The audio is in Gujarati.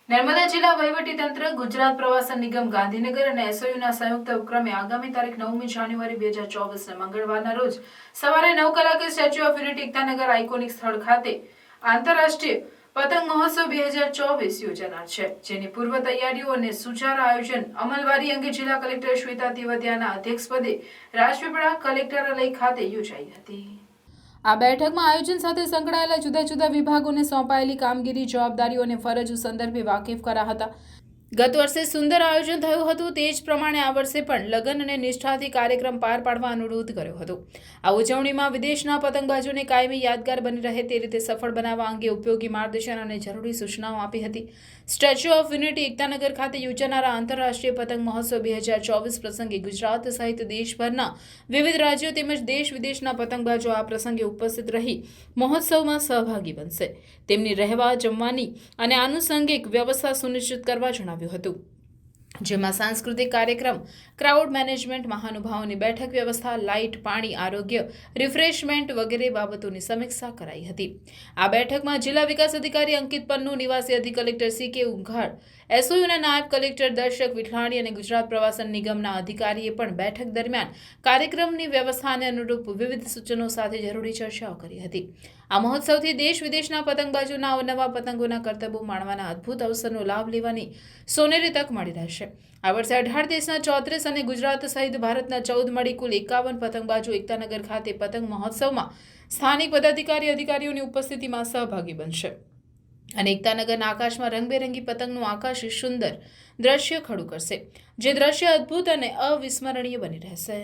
નર્મદા જિલ્લા વહીવટીતંત્ર, ગુજરાત પ્રવાસન નિગમ ગાંધીનગર અને એસઓયુના સંયુક્ત ઉપક્રમે આગામી તારીખ 9મી જાન્યુઆરી 2024 મંગળવારના રોજ સવારે 9 કલાકે statue of unity Ektanagar iconic સ્થળ ખાતે આંતરરાષ્ટ્રીય પતંગ મહોત્સવ 2024 યોજાનાર છે, જેની પૂર્વ તૈયારીઓ અને સુચારા આયોજન અમલવારી અંગે જિલ્લા કલેક્ટર શ્વેતા તેવતિયાના અધ્યક્ષપદે રાજપીપળા કલેક્ટરાલય ખાતે યોજાઈ હતી। આ બેઠકમાં આયોજન સાથે સંકળાયેલા જુદા જુદા વિભાગોને સોંપાયેલી કામગીરી, જવાબદારીઓ અને ફરજો સંદર્ભે વાકેફ કર્યા હતા। ગત વર્ષે સુંદર આયોજન થયું હતું, તે જ પ્રમાણે આ વર્ષે પણ લગન અને નિષ્ઠાથી કાર્યક્રમ પાર પાડવા અનુરોધ કર્યો હતો। આ ઉજવણીમાં વિદેશના પતંગબાજોને કાયમી યાદગાર બની રહે તે રીતે સફળ બનાવવા અંગે ઉપયોગી માર્ગદર્શન અને જરૂરી સૂચનાઓ આપી હતી। સ્ટેચ્યુ ઓફ યુનિટી એકતાનગર ખાતે યોજાનારા આંતરરાષ્ટ્રીય પતંગ મહોત્સવ 2024 પ્રસંગે ગુજરાત સહિત દેશભરના વિવિધ રાજ્યો તેમજ દેશ વિદેશના પતંગબાજો આ પ્રસંગે ઉપસ્થિત રહી મહોત્સવમાં સહભાગી બનશે। તેમની રહેવા, જમવાની અને આનુષંગિક વ્યવસ્થા સુનિશ્ચિત કરવા જણાવ્યું હતું, જેમાં સાંસ્કૃતિક કાર્યક્રમ, ક્રાઉડ મેનેજમેન્ટ, મહાનુભાવોની બેઠક વ્યવસ્થા, લાઇટ, પાણી, આરોગ્ય, રિફ્રેશમેન્ટ વગેરે બાબતોની સમીક્ષા કરાઈ હતી। આ બેઠકમાં જિલ્લા વિકાસ અધિકારી અંકિત પન્નુ, નિવાસી અધિક કલેક્ટર CK ઉઘાડ, એસઓયુના નાયબ કલેક્ટર દર્શક વિઠલાણી અને ગુજરાત પ્રવાસન નિગમના અધિકારીએ પણ બેઠક દરમિયાન કાર્યક્રમની વ્યવસ્થાને અનુરૂપ વિવિધ સૂચનો સાથે જરૂરી ચર્ચાઓ કરી હતી। આ મહોત્સવથી દેશ વિદેશના પતંગબાજોના અવનવા પતંગોના કરતબો માણવાના અદ્ભુત અવસરનો લાભ લેવાની સોનેરી તક મળી રહેશે। આ વર્ષે 18 દેશના 34 અને ગુજરાત સહિત ભારતના 14 મળી કુલ 51 પતંગબાજો એકતાનગર ખાતે પતંગ મહોત્સવમાં સ્થાનિક પદાધિકારી અધિકારીઓની ઉપસ્થિતિમાં સહભાગી બનશે અને એકતાનગરના આકાશમાં રંગબેરંગી પતંગનું આકાશ સુંદર દ્રશ્ય ખડું કરશે, જે દ્રશ્ય અદ્ભુત અને અવિસ્મરણીય બની રહેશે।